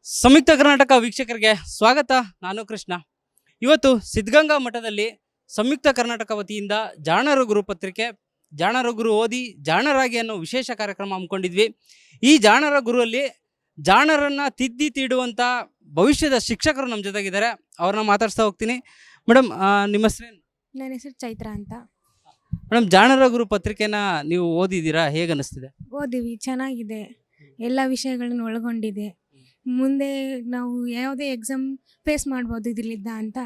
ಸಂಯುಕ್ತ ಕರ್ನಾಟಕ ವೀಕ್ಷಕರಿಗೆ ಸ್ವಾಗತ. ನಾನು ಕೃಷ್ಣ. ಇವತ್ತು ಸಿದ್ಧಗಂಗಾ ಮಠದಲ್ಲಿ ಸಂಯುಕ್ತ ಕರ್ನಾಟಕ ವತಿಯಿಂದ ಜಾಣರ ಗುರು ಪತ್ರಿಕೆ, ಜಾಣರ ಗುರು ಓದಿ ಜಾಣರಾಗಿ ಅನ್ನೋ ವಿಶೇಷ ಕಾರ್ಯಕ್ರಮ ಹಮ್ಮಿಕೊಂಡಿದ್ವಿ. ಈ ಜಾಣರ ಗುರುವಲ್ಲಿ ಜಾಣರನ್ನ ತಿದ್ದಿ ತೀಡುವಂಥ ಭವಿಷ್ಯದ ಶಿಕ್ಷಕರು ನಮ್ಮ ಜೊತೆಗಿದ್ದಾರೆ. ಅವ್ರನ್ನ ಮಾತಾಡ್ಸ್ತಾ ಹೋಗ್ತೀನಿ. ಮೇಡಮ್, ನಿಮ್ಮ ಹೆಸರೇನು? ನನ್ನ ಹೆಸರು ಚೈತ್ರ ಅಂತ. ಮೇಡಮ್, ಜಾಣರ ಗುರು ಪತ್ರಿಕೆನ ನೀವು ಓದಿದ್ದೀರಾ, ಹೇಗೆ ಅನ್ನಿಸ್ತಿದೆ? ಓದಿವಿ, ಚೆನ್ನಾಗಿದೆ, ಎಲ್ಲ ವಿಷಯಗಳನ್ನು ಒಳಗೊಂಡಿದೆ. ಮುಂದೆ ನಾವು ಯಾವುದೇ ಎಕ್ಸಾಮ್ ಫೇಸ್ ಮಾಡ್ಬೋದು ಇದರಿಂದ ಅಂತ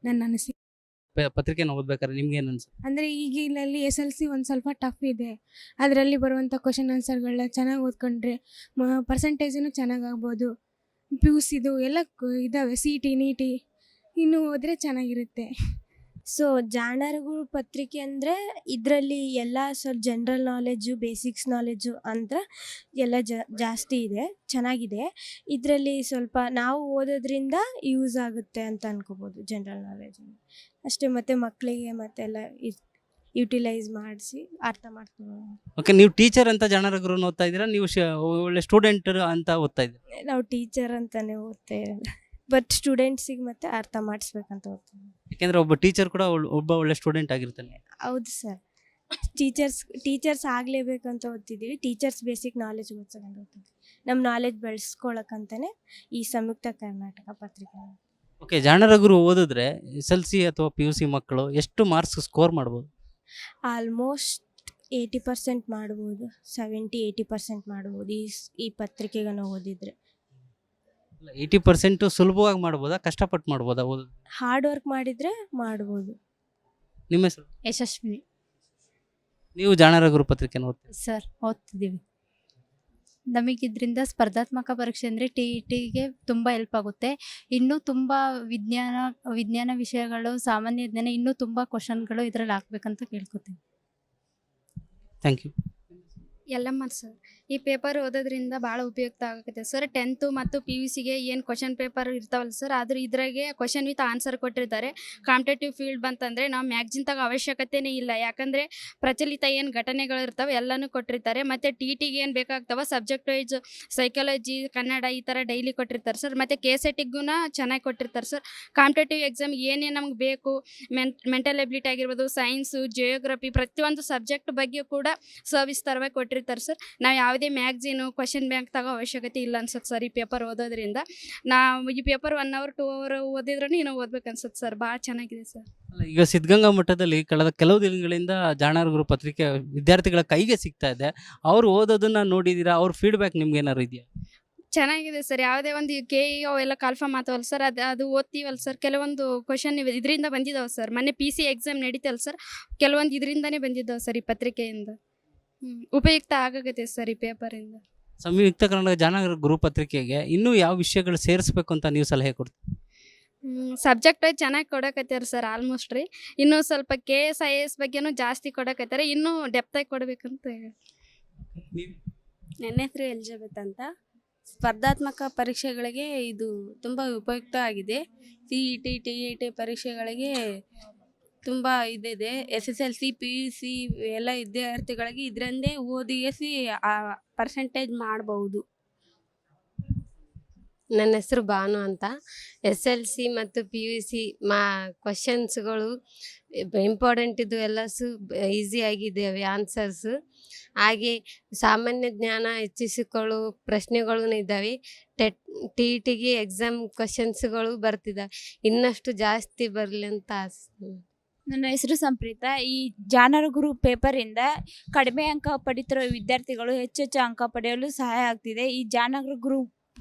ನನ್ನ ಅನಿಸಿಕೆ. ಪತ್ರಿಕೆನ ಓದ್ಬೇಕಾದ್ರೆ ನಿಮ್ಗೆ ಏನು ಅನ್ಸುತ್ತೆ? ಅಂದರೆ ಈಗಿನಲ್ಲಿ SLC ಒಂದು ಸ್ವಲ್ಪ ಟಫ್ ಇದೆ. ಅದರಲ್ಲಿ ಬರುವಂಥ ಕ್ವಶನ್ ಆನ್ಸರ್ಗಳನ್ನ ಚೆನ್ನಾಗಿ ಓದ್ಕೊಂಡ್ರೆ ಪರ್ಸೆಂಟೇಜೂ ಚೆನ್ನಾಗಾಗ್ಬೋದು. PUCದು ಎಲ್ಲ ಇದ್ದಾವೆ, CT ನೀಟಿ ಇನ್ನೂ ಹೋದರೆ ಚೆನ್ನಾಗಿರುತ್ತೆ. ಸೊ ಜಾಣರುಗಳು ಪತ್ರಿಕೆ ಅಂದರೆ ಇದರಲ್ಲಿ ಎಲ್ಲ ಸ್ವಲ್ಪ ಜನರಲ್ ನಾಲೆಜು, ಬೇಸಿಕ್ಸ್ ನಾಲೆಜು ಅಂತ ಎಲ್ಲ ಜಾಸ್ತಿ ಇದೆ, ಚೆನ್ನಾಗಿದೆ. ಇದರಲ್ಲಿ ಸ್ವಲ್ಪ ನಾವು ಓದೋದ್ರಿಂದ ಯೂಸ್ ಆಗುತ್ತೆ ಅಂತ ಅನ್ಕೋಬೋದು ಜನರಲ್ ನಾಲೆಜ್ ಅಷ್ಟೇ. ಮತ್ತು ಮಕ್ಕಳಿಗೆ ಮತ್ತೆಲ್ಲ ಯುಟಿಲೈಸ್ ಮಾಡಿಸಿ ಅರ್ಥ ಮಾಡ್ಕೋಬೋದು. ಓಕೆ, ನೀವು ಟೀಚರ್ ಅಂತ ಜಾಣರ ಗುರುನ ಓದ್ತಾ ಇದ್ದೀರಾ, ನೀವು ಒಳ್ಳೆ ಸ್ಟೂಡೆಂಟ್ ಅಂತ ಓದ್ತಾ ಇದ್ದೀರಾ? ನಾವು ಟೀಚರ್ ಅಂತಲೇ ಓದ್ತಾ ಇರೋದು, ಬಟ್ ಸ್ಟೂಡೆಂಟ್ಸಿಗೆ ಮತ್ತೆ ಅರ್ಥ ಮಾಡಿಸ್ಬೇಕಂತ ಓದ್ತೀವಿ. ಯಾಕೆಂದ್ರೆ ಒಬ್ಬ ಟೀಚರ್ ಕೂಡ ಒಬ್ಬ ಒಳ್ಳೆ ಸ್ಟೂಡೆಂಟ್ ಆಗಿರ್ತಾನೆ. ಹೌದು ಸರ್, ಟೀಚರ್ಸ್ ಆಗಲೇಬೇಕಂತ ಓದ್ತಿದ್ದೀವಿ. ಟೀಚರ್ಸ್ ಬೇಸಿಕ್ ನಾಲೆಜ್ ಓದ್ಸೋಕಂತ ಓದ್ತಿದ್ವಿ, ನಮ್ಮ ನಾಲೆಜ್ ಬೆಳೆಸ್ಕೊಳ್ಳೋಕ್ಕಂತಾನೆ ಈ ಸಂಯುಕ್ತ ಕರ್ನಾಟಕ ಪತ್ರಿಕೆ. ಓಕೆ, ಜಾಣರ ಗುರು ಓದಿದ್ರೆ SLC ಅಥವಾ PUC ಮಕ್ಕಳು ಎಷ್ಟು ಮಾರ್ಕ್ಸ್ ಸ್ಕೋರ್ ಮಾಡ್ಬೋದು? ಆಲ್ಮೋಸ್ಟ್ 80% ಮಾಡ್ಬೋದು, 70-80% ಮಾಡ್ಬೋದು ಈ ಪತ್ರಿಕೆಗಳನ್ನ ಓದಿದ್ರೆ. 80% ಸುಲಭವಾಗಿ ಮಾಡ್ಬೋದಾ, ಕಷ್ಟಪಟ್ಟು ಮಾಡ್ಬೋದಾ ಓದೋದು? ಹಾರ್ಡ್ ವರ್ಕ್ ಮಾಡಿದರೆ ಮಾಡ್ಬೋದು. ನಿಮ್ಮ ಹೆಸರು? ಯಶಸ್ವಿನಿ ನೀವು ಜಾಣರ ಗುರು ಪತ್ರಿಕೆನ ಓದ್ತೀರಾ? ಸರ್, ಓದ್ತಿದ್ದೀವಿ. ನಮಗಿದ್ರಿಂದ ಸ್ಪರ್ಧಾತ್ಮಕ ಪರೀಕ್ಷೆ ಅಂದರೆ TETಗೆ ತುಂಬ ಹೆಲ್ಪ್ ಆಗುತ್ತೆ. ಇನ್ನೂ ತುಂಬ ವಿಜ್ಞಾನ ವಿಷಯಗಳು, ಸಾಮಾನ್ಯ ಜ್ಞಾನ, ಇನ್ನೂ ತುಂಬ ಕ್ವಶನ್ಗಳು ಇದರಲ್ಲಿ ಹಾಕ್ಬೇಕಂತ ಕೇಳ್ಕೊತೀನಿ. Thank you. ಎಲ್ಲಮ್ಮ ಸರ್, ಈ ಪೇಪರ್ ಓದೋದ್ರಿಂದ ಭಾಳ ಉಪಯುಕ್ತ ಆಗುತ್ತೆ ಸರ್. 10th ಮತ್ತು PUCಗೆ ಏನು ಕ್ವಶನ್ ಪೇಪರ್ ಇರ್ತಾವಲ್ಲ ಸರ್, ಆದ್ರೆ ಇದ್ರಾಗೆ ಕ್ವಶನ್ ವಿತ್ ಆನ್ಸರ್ ಕೊಟ್ಟಿರ್ತಾರೆ. ಕಾಂಪಿಟೇಟಿವ್ ಫೀಲ್ಡ್ ಬಂತಂದರೆ ನಾವು ಮ್ಯಾಗ್ಜಿನ್ ತಗೋ ಅವಶ್ಯಕತೆನೇ ಇಲ್ಲ, ಯಾಕಂದರೆ ಪ್ರಚಲಿತ ಏನು ಘಟನೆಗಳು ಇರ್ತಾವೆ ಎಲ್ಲನೂ ಕೊಟ್ಟಿರ್ತಾರೆ. ಮತ್ತು TETಗೆ ಏನು ಬೇಕಾಗ್ತಾವೆ ಸಬ್ಜೆಕ್ಟ್ ವೈಸ್ ಸೈಕಾಲಜಿ, ಕನ್ನಡ ಈ ಥರ ಡೈಲಿ ಕೊಟ್ಟಿರ್ತಾರೆ ಸರ್. ಮತ್ತು KSETಗೂ ಚೆನ್ನಾಗಿ ಕೊಟ್ಟಿರ್ತಾರೆ ಸರ್. ಕಾಂಪಿಟೇಟಿವ್ ಎಕ್ಸಾಮ್ ಏನೇನು ನಮ್ಗೆ ಬೇಕು, ಮೆಂಟಲ್ ಎಬಿಲಿಟಿ ಆಗಿರ್ಬೋದು, ಸೈನ್ಸು, ಜಿಯೋಗ್ರಫಿ, ಪ್ರತಿಯೊಂದು ಸಬ್ಜೆಕ್ಟ್ ಬಗ್ಗೆ ಕೂಡ ಸವಿಸ್ತಾರವಾಗಿ ಕೊಟ್ಟಿರ್ತಾರೆ ಸರ್. ನಾವು ಯಾವುದೇ ಮ್ಯಾಗ್ಝೀನು, ಕ್ವಶನ್ ಬ್ಯಾಂಕ್ ತಗೋ ಅವಶ್ಯಕತೆ ಇಲ್ಲ ಅನ್ಸುತ್ತೆ ಸರ್ ಈ ಪೇಪರ್ ಓದೋದ್ರಿಂದ. ನಾವು ಈ ಪೇಪರ್ 1 hour 2 hour ಓದಿದ್ರೂ ಇನ್ನೂ ಓದ್ಬೇಕು ಅನ್ಸುತ್ತೆ ಸರ್. ಭಾಳ ಚೆನ್ನಾಗಿದೆ ಸರ್. ಈಗ ಸಿದ್ಧಗಂಗಾ ಮಠದಲ್ಲಿ ಕಳೆದ ಕೆಲವು ದಿನಗಳಿಂದ ಜಾಣರ ಗುರು ಪತ್ರಿಕೆ ವಿದ್ಯಾರ್ಥಿಗಳ ಕೈಗೆ ಸಿಗ್ತಾ ಇದೆ. ಅವ್ರು ಓದೋದನ್ನ ನೋಡಿದ್ದೀರಾ? ಅವ್ರ ಫೀಡ್ಬ್ಯಾಕ್ ನಿಮ್ಗೆ ಏನಾದ್ರು ಇದೆಯಾ? ಚೆನ್ನಾಗಿದೆ ಸರ್. ಯಾವುದೇ ಒಂದು KE ಅವೆಲ್ಲ ಕಾಲ್ಫಾರ್ಮ್ ಆತವಲ್ಲ ಸರ್, ಅದು ಓದ್ತೀವಲ್ಲ ಸರ್, ಕೆಲವೊಂದು ಕ್ವಶನ್ ಇದರಿಂದ ಬಂದಿದ್ದಾವೆ ಸರ್. ಮೊನ್ನೆ PC ಎಕ್ಸಾಮ್ ನಡೀತಲ್ಲ ಸರ್, ಕೆಲವೊಂದು ಇದರಿಂದನೇ ಬಂದಿದ್ದಾವೆ ಸರ್ ಈ ಪತ್ರಿಕೆಯಿಂದ. ಉಪಯುಕ್ತ ಆಗತ್ತೆ ಸರ್ ಈ ಪೇಪರಿಂದ. ಸಂಯುಕ್ತ ಕರ್ನಾಟಕ ಜಾಣರ ಗುರು ಪತ್ರಿಕೆಗೆ ಇನ್ನೂ ಯಾವ ವಿಷಯಗಳು ಸೇರಿಸ್ಬೇಕು ಅಂತ ನೀವು ಸಲಹೆ ಕೊಡ್ತೀರಿ? ಸಬ್ಜೆಕ್ಟ್ ವೈಸ್ ಚೆನ್ನಾಗಿ ಕೊಡಕತ್ತಾರೆ ಸರ್ ಆಲ್ಮೋಸ್ಟ್ ರೀ. ಇನ್ನೂ ಸ್ವಲ್ಪ KS IAS ಬಗ್ಗೆನೂ ಜಾಸ್ತಿ ಕೊಡಕತ್ತಾರೆ, ಇನ್ನೂ ಡೆಪ್ತಾಗಿ ಕೊಡಬೇಕಂತ. ನನ್ನ ಹೆಸರು ಎಲಿಜಬೆತ್ ಅಂತ. ಸ್ಪರ್ಧಾತ್ಮಕ ಪರೀಕ್ಷೆಗಳಿಗೆ ಇದು ತುಂಬ ಉಪಯುಕ್ತ ಆಗಿದೆ. CET TET ಪರೀಕ್ಷೆಗಳಿಗೆ ತುಂಬ ಇದಿದೆ. SSLC PUC ಎಲ್ಲ ವಿದ್ಯಾರ್ಥಿಗಳಿಗೆ ಇದರಿಂದೇ ಓದಿಸಿ ಪರ್ಸೆಂಟೇಜ್ ಮಾಡ್ಬೋದು. ನನ್ನ ಹೆಸರು ಭಾನು ಅಂತ. SLC ಮತ್ತು PUC ಕ್ವಶನ್ಸ್ಗಳು ಇಂಪಾರ್ಟೆಂಟ್ ಇದು ಎಲ್ಲ ಈಸಿಯಾಗಿದ್ದಾವೆ ಆನ್ಸರ್ಸು. ಹಾಗೆ ಸಾಮಾನ್ಯ ಜ್ಞಾನ ಹೆಚ್ಚಿಸಿಕೊಳ್ಳುವ ಪ್ರಶ್ನೆಗಳೂ ಇದ್ದಾವೆ. TETಗೆ ಎಕ್ಸಾಮ್ ಕ್ವಶನ್ಸ್ಗಳು ಬರ್ತಿದ್ದಾವೆ, ಇನ್ನಷ್ಟು ಜಾಸ್ತಿ ಬರಲಿ ಅಂತ ಆಸೆ. ನನ್ನ ಹೆಸರು ಸಂಪ್ರೀತ. ಈ ಜಾಣರ ಗುರು ಪೇಪರಿಂದ ಕಡಿಮೆ ಅಂಕ ಪಡಿತಿರೋ ವಿದ್ಯಾರ್ಥಿಗಳು ಹೆಚ್ಚು ಅಂಕ ಪಡೆಯಲು ಸಹಾಯ ಆಗ್ತಿದೆ. ಈ ಜಾಣರ ಗುರು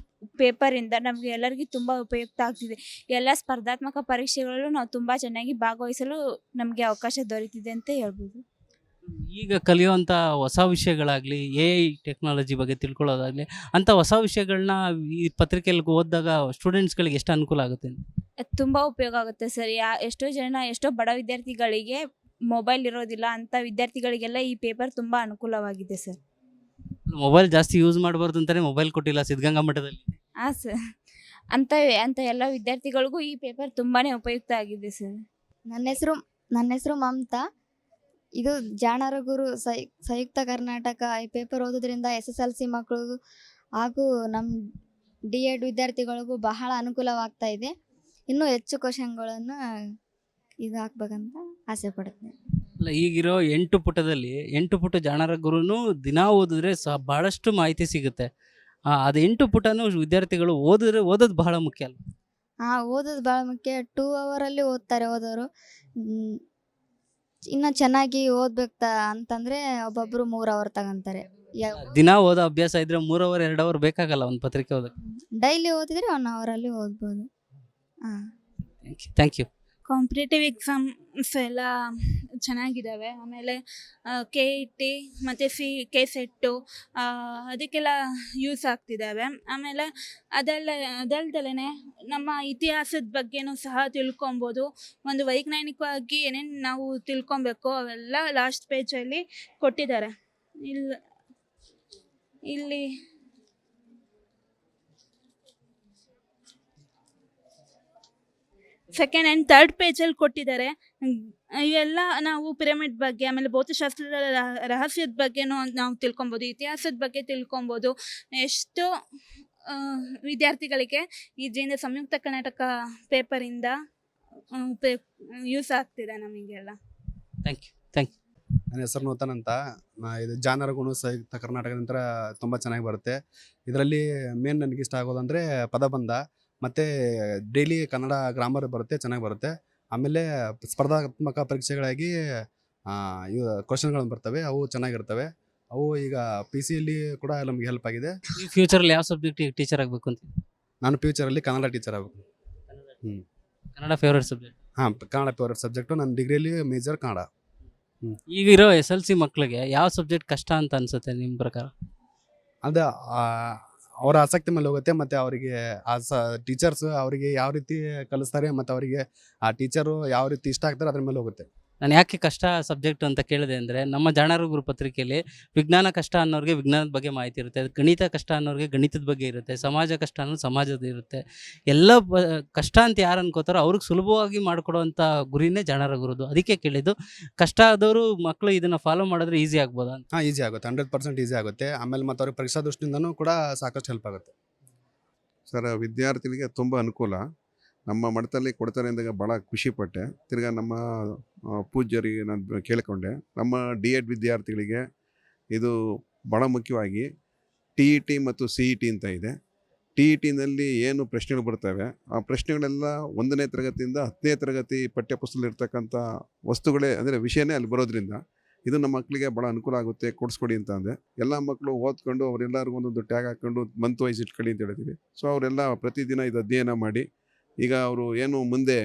ಪೇಪರಿಂದ ನಮಗೆ ಎಲ್ಲರಿಗೂ ತುಂಬ ಉಪಯುಕ್ತ ಆಗ್ತಿದೆ. ಎಲ್ಲ ಸ್ಪರ್ಧಾತ್ಮಕ ಪರೀಕ್ಷೆಗಳಲ್ಲೂ ನಾವು ತುಂಬ ಚೆನ್ನಾಗಿ ಭಾಗವಹಿಸಲು ನಮಗೆ ಅವಕಾಶ ದೊರೆತಿದೆ ಅಂತ ಹೇಳ್ಬೋದು. ಈಗ ಕಲಿಯುವಂಥ ಹೊಸ ವಿಷಯಗಳಾಗಲಿ, AI ಟೆಕ್ನಾಲಜಿ ಬಗ್ಗೆ ತಿಳ್ಕೊಳ್ಳೋದಾಗಲಿ, ಅಂಥ ಹೊಸ ವಿಷಯಗಳನ್ನ ಈ ಪತ್ರಿಕೆಯಲ್ಲಿ ಓದಿದಾಗ ಸ್ಟೂಡೆಂಟ್ಸ್ಗಳಿಗೆ ಎಷ್ಟು ಅನುಕೂಲ ಆಗುತ್ತೆ? ತುಂಬ ಉಪಯೋಗ ಆಗುತ್ತೆ ಸರ್. ಎಷ್ಟೋ ಬಡ ವಿದ್ಯಾರ್ಥಿಗಳಿಗೆ ಮೊಬೈಲ್ ಇರೋದಿಲ್ಲ, ಅಂಥ ವಿದ್ಯಾರ್ಥಿಗಳಿಗೆಲ್ಲ ಈ ಪೇಪರ್ ತುಂಬ ಅನುಕೂಲವಾಗಿದೆ ಸರ್. ಮೊಬೈಲ್ ಜಾಸ್ತಿ ಯೂಸ್ ಮಾಡಬಾರ್ದು ಅಂತಲೇ ಮೊಬೈಲ್ ಕೊಟ್ಟಿಲ್ಲ ಸಿದ್ಧಗಂಗಾ ಮಠದಲ್ಲಿ. ಹಾಂ ಸರ್, ಅಂಥ ಎಲ್ಲ ವಿದ್ಯಾರ್ಥಿಗಳಿಗೂ ಈ ಪೇಪರ್ ತುಂಬಾ ಉಪಯುಕ್ತ ಆಗಿದೆ ಸರ್. ನನ್ನ ಹೆಸರು ಮಮತಾ. ಇದು ಜಾಣರ ಗುರು ಸಂಯುಕ್ತ ಕರ್ನಾಟಕ ಈ ಪೇಪರ್ ಓದೋದ್ರಿಂದ SSLC ಮಕ್ಕಳು ಹಾಗೂ ನಮ್ಮ ಡಿ ಎಡ್ ವಿದ್ಯಾರ್ಥಿಗಳಿಗೂ ಬಹಳ ಅನುಕೂಲವಾಗ್ತಾ ಇದೆ. ಇನ್ನೂ ಹೆಚ್ಚು ಕ್ವಶನ್ಗಳನ್ನು ಇದು ಹಾಕ್ಬೇಕಂತ ಆಸೆ ಪಡ್ತೀನಿ. ಅಲ್ಲ, ಈಗಿರೋ 8 ಪುಟದಲ್ಲಿ 8 ಪುಟ ಜಾಣರ ಗುರುನು ದಿನ ಓದಿದ್ರೆ ಬಹಳಷ್ಟು ಮಾಹಿತಿ ಸಿಗುತ್ತೆ. ಅದು 8 ಪುಟನೂ ವಿದ್ಯಾರ್ಥಿಗಳು ಓದೋದು ಬಹಳ ಮುಖ್ಯ ಅಲ್ಲ? ಓದೋದು ಭಾಳ ಮುಖ್ಯ. 2 ಅವರಲ್ಲಿ ಓದ್ತಾರೆ ಓದೋರು. ಇನ್ನು ಚೆನ್ನಾಗಿ ಓದ್ಬೇಕು ಅಂತಂದರೆ ಒಬ್ಬೊಬ್ಬರು 3 ಅವರ್ ತಗೊಂತಾರೆ. ದಿನ ಓದೋ ಅಭ್ಯಾಸ ಇದ್ರೆ 3 ಅವರ್ 2 ಅವರ್ ಬೇಕಾಗಲ್ಲ ಒಂದು ಪತ್ರಿಕೆ ಓದಕ್ಕೆ. ಡೈಲಿ ಓದಿದ್ರೆ 1 ಅವರಲ್ಲಿ ಓದ್ಬೋದು. Thank you. ಕಾಂಪಿಟೇಟಿವ್ ಎಕ್ಸಾಮ್ಸ್ ಎಲ್ಲ ಚೆನ್ನಾಗಿದ್ದಾವೆ. ಆಮೇಲೆ KET ಮತ್ತು KSET ಅದಕ್ಕೆಲ್ಲ ಯೂಸ್ ಆಗ್ತಿದ್ದಾವೆ. ಆಮೇಲೆ ಅದಲ್ದಲೇ ನಮ್ಮ ಇತಿಹಾಸದ ಬಗ್ಗೆನೂ ಸಹ ತಿಳ್ಕೊಬೋದು. ಒಂದು ವೈಜ್ಞಾನಿಕವಾಗಿ ಏನೇನು ನಾವು ತಿಳ್ಕೊಬೇಕು ಅವೆಲ್ಲ ಲಾಸ್ಟ್ ಪೇಜಲ್ಲಿ ಕೊಟ್ಟಿದ್ದಾರೆ. ಇಲ್ಲಿ ಸೆಕೆಂಡ್ ಆ್ಯಂಡ್ ಥರ್ಡ್ ಪೇಜಲ್ಲಿ ಕೊಟ್ಟಿದ್ದಾರೆ. ಇವೆಲ್ಲ ನಾವು ಪಿರಮಿಡ್ ಬಗ್ಗೆ, ಆಮೇಲೆ ಭೌತಶಾಸ್ತ್ರದ ರಹಸ್ಯದ ಬಗ್ಗೆನೂ ನಾವು ತಿಳ್ಕೊಬೋದು, ಇತಿಹಾಸದ ಬಗ್ಗೆ ತಿಳ್ಕೊಬೋದು. ಎಷ್ಟೋ ವಿದ್ಯಾರ್ಥಿಗಳಿಗೆ ಇದರಿಂದ ಸಂಯುಕ್ತ ಕರ್ನಾಟಕ ಪೇಪರಿಂದ ಯೂಸ್ ಆಗ್ತಿದೆ ನಮಗೆಲ್ಲ. Thank you. Thank you. ನನ್ನ ಹೆಸರು ನೂತನ್ ಅಂತ. ಇದು ಜಾನರ ಗುಣ ಸಂಯುಕ್ತ ಕರ್ನಾಟಕ ನಂತರ ತುಂಬ ಚೆನ್ನಾಗಿ ಬರುತ್ತೆ. ಇದರಲ್ಲಿ ಮೇನ್ ನನಗೆ ಇಷ್ಟ ಆಗೋದಂದರೆ ಪದಬಂಧ ಮತ್ತು ಡೈಲಿ ಕನ್ನಡ ಗ್ರಾಮರ್ ಬರುತ್ತೆ, ಚೆನ್ನಾಗಿ ಬರುತ್ತೆ. ಆಮೇಲೆ ಸ್ಪರ್ಧಾತ್ಮಕ ಪರೀಕ್ಷೆಗಳಾಗಿ ಇವು ಕ್ವಶನ್ಗಳು ಬರ್ತವೆ, ಅವು ಚೆನ್ನಾಗಿರ್ತವೆ. ಅವು ಈಗ PCಯಲ್ಲಿ ಕೂಡ ನಮಗೆ ಹೆಲ್ಪ್ ಆಗಿದೆ. ಈ ಫ್ಯೂಚರಲ್ಲಿ ಯಾವ ಸಬ್ಜೆಕ್ಟಿಗೆ ಟೀಚರ್ ಆಗಬೇಕು ಅಂತ? ನಾನು ಫ್ಯೂಚರಲ್ಲಿ ಕನ್ನಡ ಟೀಚರ್ ಆಗಬೇಕು. Kannada favourite subject? Kannada favourite subject. ನನ್ನ ಡಿಗ್ರಿಯಲ್ಲಿ ಮೇಜರ್ ಕನ್ನಡ. ಈಗಿರೋ SLC ಮಕ್ಕಳಿಗೆ ಯಾವ ಸಬ್ಜೆಕ್ಟ್ ಕಷ್ಟ ಅಂತ ಅನ್ಸುತ್ತೆ ನಿಮ್ಮ ಪ್ರಕಾರ? ಅದು ಅವರ ಆಸಕ್ತಿ ಮೇಲೆ ಹೋಗುತ್ತೆ, ಮತ್ತು ಅವರಿಗೆ ಟೀಚರ್ಸ್ ಅವರಿಗೆ ಯಾವ ರೀತಿ ಕಲಿಸ್ತಾರೆ ಮತ್ತು ಅವರಿಗೆ ಆ ಟೀಚರು ಯಾವ ರೀತಿ ಇಷ್ಟ ಆಗ್ತಾರೆ ಅದ್ರ ಮೇಲೆ ಹೋಗುತ್ತೆ. ನಾನು ಯಾಕೆ ಕಷ್ಟ ಸಬ್ಜೆಕ್ಟ್ ಅಂತ ಕೇಳಿದೆ ಅಂದರೆ, ನಮ್ಮ ಜಾಣರ ಗುರು ಪತ್ರಿಕೆಯಲ್ಲಿ ವಿಜ್ಞಾನ ಕಷ್ಟ ಅನ್ನೋರಿಗೆ ವಿಜ್ಞಾನದ ಬಗ್ಗೆ ಮಾಹಿತಿ ಇರುತ್ತೆ, ಗಣಿತ ಕಷ್ಟ ಅನ್ನೋರಿಗೆ ಗಣಿತದ ಬಗ್ಗೆ ಇರುತ್ತೆ, ಸಮಾಜ ಕಷ್ಟ ಅನ್ನೋದು ಸಮಾಜದ ಇರುತ್ತೆ. ಎಲ್ಲ ಕಷ್ಟ ಅಂತ ಯಾರು ಅನ್ಕೋತಾರೋ ಅವ್ರಿಗೆ ಸುಲಭವಾಗಿ ಮಾಡಿಕೊಡುವಂಥ ಗುರಿನೇ ಜಾಣರ ಗುರುದು. ಅದಕ್ಕೆ ಕೇಳಿದ್ದು, ಕಷ್ಟ ಆದವರು ಮಕ್ಕಳು ಇದನ್ನು ಫಾಲೋ ಮಾಡಿದ್ರೆ ಈಸಿ ಆಗ್ಬೋದಾ ಅಂತ? ಈಸಿ ಆಗುತ್ತೆ, 100% ಈಸಿ ಆಗುತ್ತೆ. ಆಮೇಲೆ ಮತ್ತು ಅವ್ರಿಗೆ ಪರೀಕ್ಷಾ ದೃಷ್ಟಿಯಿಂದನೂ ಕೂಡ ಸಾಕಷ್ಟು ಹೆಲ್ಪ್ ಆಗುತ್ತೆ. ಸರ್, ವಿದ್ಯಾರ್ಥಿಗಳಿಗೆ ತುಂಬ ಅನುಕೂಲ. ನಮ್ಮ ಮಠದಲ್ಲಿ ಕೊಡ್ತಾರೆ ಅಂದಾಗ ಭಾಳ ಖುಷಿಪಟ್ಟೆ. ತಿರ್ಗಾ ನಮ್ಮ ಪೂಜ್ಯರಿಗೆ ನಾನು ಕೇಳಿಕೊಂಡೆ, ನಮ್ಮ D.Ed ವಿದ್ಯಾರ್ಥಿಗಳಿಗೆ ಇದು ಭಾಳ ಮುಖ್ಯವಾಗಿ TET ಮತ್ತು CET ಅಂತ ಇದೆ. TETನಲ್ಲಿ ಏನು ಪ್ರಶ್ನೆಗಳು ಬರ್ತವೆ, ಆ ಪ್ರಶ್ನೆಗಳೆಲ್ಲ 1ನೇ ತರಗತಿಯಿಂದ 10ನೇ ತರಗತಿ ಪಠ್ಯಪುಸ್ತಕದಲ್ಲಿರ್ತಕ್ಕಂಥ ವಸ್ತುಗಳೇ ಅಂದರೆ ವಿಷಯನೇ ಅಲ್ಲಿ ಬರೋದ್ರಿಂದ ಇದು ನಮ್ಮ ಮಕ್ಕಳಿಗೆ ಭಾಳ ಅನುಕೂಲ ಆಗುತ್ತೆ, ಕೊಡಿಸ್ಕೊಡಿ ಅಂತ ಅಂದೆ. ಎಲ್ಲ ಮಕ್ಕಳು ಓದ್ಕೊಂಡು ಅವರೆಲ್ಲರಿಗೂ ಒಂದೊಂದು ಟ್ಯಾಗ್ ಹಾಕ್ಕೊಂಡು ಮಂತ್ ವೈಸ್ ಇಟ್ಕೊಳ್ಳಿ ಅಂತ ಹೇಳಿದ್ವಿ. ಸೊ ಅವರೆಲ್ಲ ಪ್ರತಿದಿನ ಇದು ಅಧ್ಯಯನ ಮಾಡಿ ಈಗ ಅವರು ಏನು ಮುಂದೆ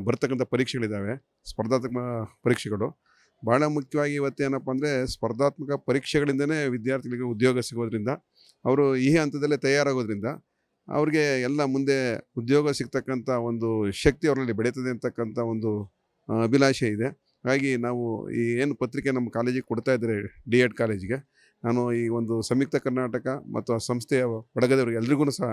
ಬರ್ತಕ್ಕಂಥ ಪರೀಕ್ಷೆಗಳಿದ್ದಾವೆ, ಸ್ಪರ್ಧಾತ್ಮಕ ಪರೀಕ್ಷೆಗಳು ಭಾಳ ಮುಖ್ಯವಾಗಿ ಇವತ್ತೇನಪ್ಪ ಅಂದರೆ ಸ್ಪರ್ಧಾತ್ಮಕ ಪರೀಕ್ಷೆಗಳಿಂದನೇ ವಿದ್ಯಾರ್ಥಿಗಳಿಗೆ ಉದ್ಯೋಗ ಸಿಗೋದ್ರಿಂದ ಅವರು ಈ ಹಂತದಲ್ಲೇ ತಯಾರಾಗೋದ್ರಿಂದ ಅವ್ರಿಗೆ ಎಲ್ಲ ಮುಂದೆ ಉದ್ಯೋಗ ಸಿಗ್ತಕ್ಕಂಥ ಒಂದು ಶಕ್ತಿ ಅವರಲ್ಲಿ ಬೆಳೀತದೆ ಅಂತಕ್ಕಂಥ ಒಂದು ಅಭಿಲಾಷೆ ಇದೆ. ಹಾಗಾಗಿ ನಾವು ಈ ಏನು ಪತ್ರಿಕೆ ನಮ್ಮ ಕಾಲೇಜಿಗೆ ಕೊಡ್ತಾ ಇದ್ದಾರೆ, D.Ed ಕಾಲೇಜಿಗೆ, ನಾನು ಈ ಒಂದು ಸಂಯುಕ್ತ ಕರ್ನಾಟಕ ಮತ್ತು ಆ ಸಂಸ್ಥೆಯ ಒಳಗದವರಿಗೆ ಎಲ್ರಿಗೂ ಸಹ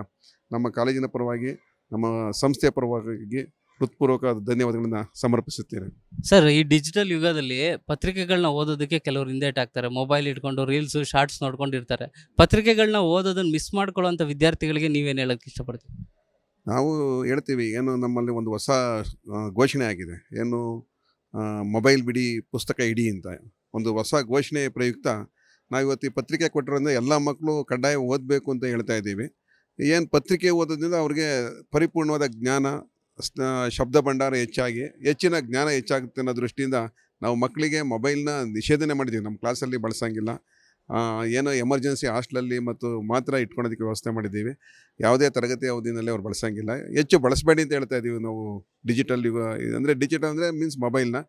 ನಮ್ಮ ಕಾಲೇಜಿನ ಪರವಾಗಿ, ನಮ್ಮ ಸಂಸ್ಥೆಯ ಪರವಾಗಿ ಹೃತ್ಪೂರ್ವಕ ಧನ್ಯವಾದಗಳನ್ನು ಸಮರ್ಪಿಸುತ್ತೇನೆ. ಸರ್, ಈ ಡಿಜಿಟಲ್ ಯುಗದಲ್ಲಿ ಪತ್ರಿಕೆಗಳನ್ನ ಓದೋದಕ್ಕೆ ಕೆಲವರು ಹಿಂದೇಟ್ ಆಗ್ತಾರೆ. ಮೊಬೈಲ್ ಇಟ್ಕೊಂಡು ರೀಲ್ಸು ಶಾರ್ಟ್ಸ್ ನೋಡ್ಕೊಂಡಿರ್ತಾರೆ. ಪತ್ರಿಕೆಗಳನ್ನ ಓದೋದನ್ನು ಮಿಸ್ ಮಾಡ್ಕೊಳ್ಳೋಂಥ ವಿದ್ಯಾರ್ಥಿಗಳಿಗೆ ನೀವೇನು ಹೇಳೋಕ್ಕೆ ಇಷ್ಟಪಡ್ತೀವಿ? ನಾವು ಹೇಳ್ತೀವಿ, ಏನು ನಮ್ಮಲ್ಲಿ ಒಂದು ಹೊಸ ಘೋಷಣೆ ಆಗಿದೆ, ಏನು ಮೊಬೈಲ್ ಬಿಡಿ ಪುಸ್ತಕ ಇಡಿ ಅಂತ ಒಂದು ಹೊಸ ಘೋಷಣೆ ಪ್ರಯುಕ್ತ ನಾವಿವತ್ತು ಈ ಪತ್ರಿಕೆ ಕೊಟ್ಟಿರೋದ್ರಿಂದ ಎಲ್ಲ ಮಕ್ಕಳು ಕಡ್ಡಾಯ ಓದಬೇಕು ಅಂತ ಹೇಳ್ತಾ ಇದ್ದೀವಿ. ಏನು ಪತ್ರಿಕೆ ಓದೋದ್ರಿಂದ ಅವ್ರಿಗೆ ಪರಿಪೂರ್ಣವಾದ ಜ್ಞಾನ, ಶಬ್ದ ಭಂಡಾರ ಹೆಚ್ಚಾಗಿ ಹೆಚ್ಚಿನ ಜ್ಞಾನ ಹೆಚ್ಚಾಗುತ್ತೆ ಅನ್ನೋ ದೃಷ್ಟಿಯಿಂದ ನಾವು ಮಕ್ಕಳಿಗೆ ಮೊಬೈಲ್ನ ನಿಷೇಧನೆ ಮಾಡಿದ್ದೀವಿ. ನಮ್ಮ ಕ್ಲಾಸಲ್ಲಿ ಬಳಸೋಂಗಿಲ್ಲ, ಏನೋ ಎಮರ್ಜೆನ್ಸಿ ಹಾಸ್ಟೆಲಲ್ಲಿ ಮತ್ತು ಮಾತ್ರ ಇಟ್ಕೊಳೋದಕ್ಕೆ ವ್ಯವಸ್ಥೆ ಮಾಡಿದ್ದೀವಿ. ಯಾವುದೇ ತರಗತಿ ಅವಧಿನಲ್ಲಿ ಅವ್ರು ಬಳಸೋಂಗಿಲ್ಲ. ಹೆಚ್ಚು ಬಳಸಬೇಡಿ ಅಂತ ಹೇಳ್ತಾ ಇದ್ದೀವಿ ನಾವು. ಡಿಜಿಟಲ್ ಯುಗ ಅಂದರೆ ಡಿಜಿಟಲ್ ಅಂದರೆ ಮೀನ್ಸ್ ಮೊಬೈಲ್ನ.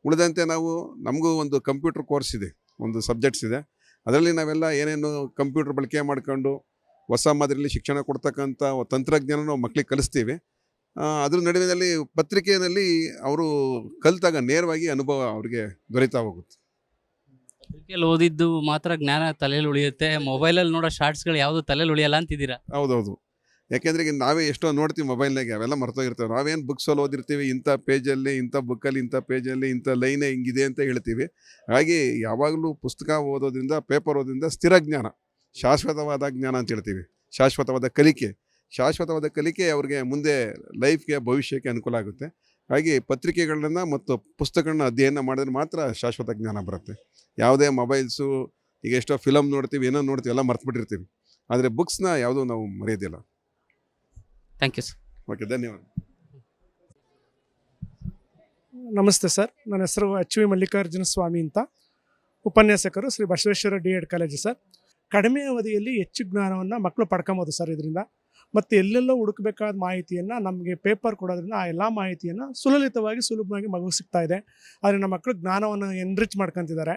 ಉಳಿದಂತೆ ನಾವು ನಮಗೂ ಒಂದು ಕಂಪ್ಯೂಟರ್ ಕೋರ್ಸ್ ಇದೆ, ಒಂದು ಸಬ್ಜೆಕ್ಟ್ಸ್ ಇದೆ. ಅದರಲ್ಲಿ ನಾವೆಲ್ಲ ಏನೇನು ಕಂಪ್ಯೂಟರ್ ಬಳಕೆ ಮಾಡ್ಕೊಂಡು ಹೊಸ ಮಾದರಿಯಲ್ಲಿ ಶಿಕ್ಷಣ ಕೊಡ್ತಕ್ಕಂಥ ತಂತ್ರಜ್ಞಾನ ನಾವು ಮಕ್ಕಳಿಗೆ ಕಲಿಸ್ತೀವಿ. ಅದ್ರ ನಡುವಿನಲ್ಲಿ ಪತ್ರಿಕೆಯಲ್ಲಿ ಅವರು ಕಲಿತಾಗ ನೇರವಾಗಿ ಅನುಭವ ಅವ್ರಿಗೆ ದೊರೀತಾ ಹೋಗುತ್ತೆ. ಪತ್ರಿಕೆಯಲ್ಲಿ ಓದಿದ್ದು ಮಾತ್ರ ಜ್ಞಾನ ತಲೆಯಲ್ಲಿ ಉಳಿಯುತ್ತೆ, ಮೊಬೈಲಲ್ಲಿ ನೋಡೋ ಶಾರ್ಟ್ಸ್ಗಳು ಯಾವುದು ತಲೆಯಲ್ಲಿ ಉಳಿಯಲ್ಲ ಅಂತಿದ್ದೀರಾ? ಹೌದೌದು. ಯಾಕೆಂದರೆ ಈಗ ನಾವೇ ಎಷ್ಟೋ ನೋಡ್ತೀವಿ ಮೊಬೈಲ್ನಾಗೆ, ಅವೆಲ್ಲ ಮರ್ತೋಗಿರ್ತೇವೆ. ನಾವೇನು ಬುಕ್ಸಲ್ಲಿ ಓದಿರ್ತೀವಿ, ಇಂಥ ಪೇಜಲ್ಲಿ, ಇಂಥ ಬುಕ್ಕಲ್ಲಿ, ಇಂಥ ಪೇಜಲ್ಲಿ, ಇಂಥ ಲೈನೇ ಹಿಂಗಿದೆ ಅಂತ ಹೇಳ್ತೀವಿ. ಹಾಗೆ ಯಾವಾಗಲೂ ಪುಸ್ತಕ ಓದೋದ್ರಿಂದ, ಪೇಪರ್ ಓದೋದ್ರಿಂದ ಸ್ಥಿರ ಜ್ಞಾನ, ಶಾಶ್ವತವಾದ ಜ್ಞಾನ ಅಂತ ಹೇಳ್ತೀವಿ. ಶಾಶ್ವತವಾದ ಕಲಿಕೆ ಅವ್ರಿಗೆ ಮುಂದೆ ಲೈಫ್ಗೆ ಭವಿಷ್ಯಕ್ಕೆ ಅನುಕೂಲ ಆಗುತ್ತೆ. ಹಾಗಾಗಿ ಪತ್ರಿಕೆಗಳನ್ನ ಮತ್ತು ಪುಸ್ತಕಗಳನ್ನ ಅಧ್ಯಯನ ಮಾಡಿದ್ರೆ ಮಾತ್ರ ಶಾಶ್ವತ ಜ್ಞಾನ ಬರುತ್ತೆ. ಯಾವುದೇ ಮೊಬೈಲ್ಸು, ಈಗ ಎಷ್ಟೋ ಫಿಲಮ್ ನೋಡ್ತೀವಿ, ಏನೋ ನೋಡ್ತೀವಿ, ಎಲ್ಲ ಮರ್ತ್ಬಿಟ್ಟಿರ್ತೀವಿ. ಆದರೆ ಬುಕ್ಸ್ನ ಯಾವುದೂ ನಾವು ಮರೆಯೋದಿಲ್ಲ. Thank you sir. ಓಕೆ, ಧನ್ಯವಾದ. ನಮಸ್ತೆ ಸರ್, ನನ್ನ ಹೆಸರು ಎಚ್ ವಿ ಮಲ್ಲಿಕಾರ್ಜುನ ಸ್ವಾಮಿ ಅಂತ, ಉಪನ್ಯಾಸಕರು, ಶ್ರೀ ಬಸವೇಶ್ವರ ಡಿ.ಎಡ್ ಕಾಲೇಜು ಸರ್. ಕಡಿಮೆ ಅವಧಿಯಲ್ಲಿ ಹೆಚ್ಚು ಜ್ಞಾನವನ್ನು ಮಕ್ಕಳು ಪಡ್ಕೊಬೋದು ಸರ್ ಇದರಿಂದ. ಮತ್ತು ಎಲ್ಲೆಲ್ಲೋ ಹುಡುಕಬೇಕಾದ ಮಾಹಿತಿಯನ್ನು ನಮಗೆ ಪೇಪರ್ ಕೊಡೋದ್ರಿಂದ ಆ ಎಲ್ಲ ಮಾಹಿತಿಯನ್ನು ಸುಲಭವಾಗಿ ಮಗು ಸಿಗ್ತಾ ಇದೆ. ಅದರಿಂದ ಮಕ್ಕಳು ಜ್ಞಾನವನ್ನು ಎನ್ರಿಚ್ ಮಾಡ್ಕೊತಿದ್ದಾರೆ.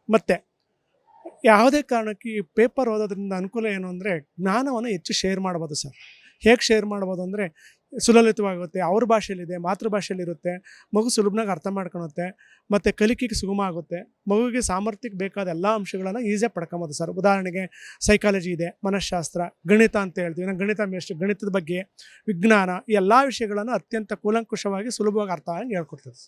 ಮತ್ತು ಯಾವುದೇ ಕಾರಣಕ್ಕೆ ಈ ಪೇಪರ್ ಓದೋದ್ರಿಂದ ಅನುಕೂಲ ಏನು ಅಂದರೆ ಜ್ಞಾನವನ್ನು ಹೆಚ್ಚು ಶೇರ್ ಮಾಡ್ಬೋದು ಸರ್. ಹೇಗೆ ಶೇರ್ ಮಾಡ್ಬೋದು ಅಂದರೆ ಸುಲಲಿತವಾಗುತ್ತೆ, ಅವ್ರ ಭಾಷೆಯಲ್ಲಿದೆ, ಮಾತೃಭಾಷೆಯಲ್ಲಿರುತ್ತೆ, ಮಗು ಸುಲಭನಾಗಿ ಅರ್ಥ ಮಾಡ್ಕೊಳುತ್ತೆ, ಮತ್ತು ಕಲಿಕೆಗೆ ಸುಗಮ ಆಗುತ್ತೆ. ಮಗುವಿಗೆ ಸಾಮರ್ಥ್ಯಕ್ಕೆ ಬೇಕಾದ ಎಲ್ಲ ಅಂಶಗಳನ್ನು ಈಸಿಯಾಗಿ ಪಡ್ಕೊಬೋದು ಸರ್. ಉದಾಹರಣೆಗೆ ಸೈಕಾಲಜಿ ಇದೆ, ಮನಃಶಾಸ್ತ್ರ, ಗಣಿತ ಅಂತ ಹೇಳ್ತೀವಿ, ನಾನು ಗಣಿತ ಮೇಷ್ಟ್ರು, ಗಣಿತದ ಬಗ್ಗೆ, ವಿಜ್ಞಾನ, ಈ ಎಲ್ಲ ವಿಷಯಗಳನ್ನು ಅತ್ಯಂತ ಕೂಲಂಕುಷವಾಗಿ ಸುಲಭವಾಗಿ ಅರ್ಥ ಆಗಿ ಹೇಳ್ಕೊಡ್ತದೆ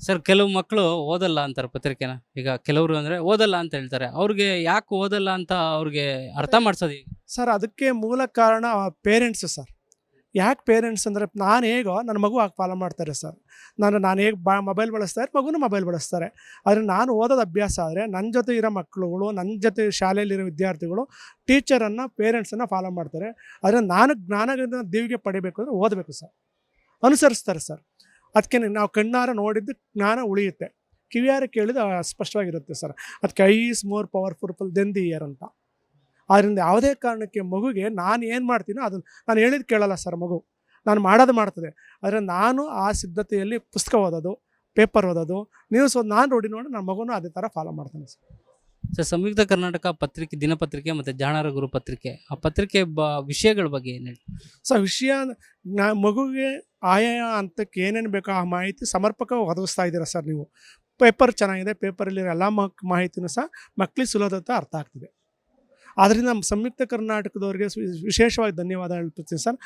ಸರ್. ಕೆಲವು ಮಕ್ಕಳು ಓದಲ್ಲ ಅಂತಾರೆ ಪತ್ರಿಕೆನ. ಈಗ ಕೆಲವರು ಅಂದರೆ ಓದಲ್ಲ ಅಂತ ಹೇಳ್ತಾರೆ. ಅವ್ರಿಗೆ ಯಾಕೆ ಓದಲ್ಲ ಅಂತ ಅವ್ರಿಗೆ ಅರ್ಥ ಮಾಡಿಸೋದು ಸರ್. ಅದಕ್ಕೆ ಮೂಲ ಕಾರಣ ಪೇರೆಂಟ್ಸು ಸರ್. ಯಾಕೆ ಪೇರೆಂಟ್ಸ್ ಅಂದರೆ ನಾನು ಹೇಗೋ ನನ್ನ ಮಗು ಆಗಿ ಫಾಲೋ ಮಾಡ್ತಾರೆ ಸರ್. ನಾನು ಹೇಗೆ ಮೊಬೈಲ್ ಬಳಸ್ತಾರೆ, ಮಗುನೂ ಮೊಬೈಲ್ ಬಳಸ್ತಾರೆ. ಆದರೆ ನಾನು ಓದೋದು ಅಭ್ಯಾಸ ಆದರೆ ನನ್ನ ಜೊತೆ ಇರೋ ಮಕ್ಕಳುಗಳು, ನನ್ನ ಜೊತೆ ಶಾಲೆಯಲ್ಲಿರೋ ವಿದ್ಯಾರ್ಥಿಗಳು ಟೀಚರನ್ನು, ಪೇರೆಂಟ್ಸನ್ನು ಫಾಲೋ ಮಾಡ್ತಾರೆ. ಆದರೆ ನಾನು ಜ್ಞಾನದಿಂದ ದೇವಿಗೆ ಪಡಿಬೇಕು ಅಂದರೆ ಓದಬೇಕು ಸರ್, ಅನುಸರಿಸ್ತಾರೆ ಸರ್. ಅದಕ್ಕೆ ನಾವು ಕಣ್ಣಾರ ನೋಡಿದ್ದು ಜ್ಞಾನ ಉಳಿಯುತ್ತೆ, ಕಿವಿಯಾರ ಕೇಳಿದ ಸ್ಪಷ್ಟವಾಗಿರುತ್ತೆ ಸರ್. ಅದಕ್ಕೆ eye is more powerful than the ear ಅಂತ. ಆದ್ದರಿಂದ ಯಾವುದೇ ಕಾರಣಕ್ಕೆ ಮಗುಗೆ ನಾನು ಏನು ಮಾಡ್ತೀನೋ ಅದನ್ನು ನಾನು ಹೇಳಿದ್ದು ಕೇಳಲ್ಲ ಸರ್. ಮಗು ನಾನು ಮಾಡೋದು ಮಾಡ್ತದೆ. ಆದರೆ ನಾನು ಆ ಸಿದ್ಧತೆಯಲ್ಲಿ ಪುಸ್ತಕ ಓದೋದು, ಪೇಪರ್ ಓದೋದು, ನ್ಯೂಸ್ ಓದೋದು ನಾನು ನೋಡಿ ನನ್ನ ಮಗುನೂ ಅದೇ ಥರ ಫಾಲೋ ಮಾಡ್ತಾನೆ ಸರ್. ಸರ್, ಸಂಯುಕ್ತ ಕರ್ನಾಟಕ ಪತ್ರಿಕೆ, ದಿನಪತ್ರಿಕೆ ಮತ್ತು ಜಾಣರ ಗುರು ಪತ್ರಿಕೆ, ಆ ಪತ್ರಿಕೆ ವಿಷಯಗಳ ಬಗ್ಗೆ ಏನು ಹೇಳಿ ಸರ್? ವಿಷಯ ಮಗುಗೆ ಆಯಾಯ ಹಂತಕ್ಕೆ ಏನೇನು ಬೇಕೋ ಆ ಮಾಹಿತಿ ಸಮರ್ಪಕವಾಗಿ ಒದಗಿಸ್ತಾ ಇದ್ದೀರಾ ಸರ್ ನೀವು. ಪೇಪರ್ ಚೆನ್ನಾಗಿದೆ, ಪೇಪರಲ್ಲಿರೋ ಎಲ್ಲ ಮಾಹಿತಿನೂ ಸಹ ಮಕ್ಕಳಿಗೆ ಸುಲಭತೆ ಅರ್ಥ ಆಗ್ತಿದೆ. ಆದ್ದರಿಂದ ನಮ್ಮ ಸಂಯುಕ್ತ ಕರ್ನಾಟಕದವ್ರಿಗೆ ವಿಶೇಷವಾಗಿ ಧನ್ಯವಾದ ಹೇಳ್ತೀನಿ ಸರ್.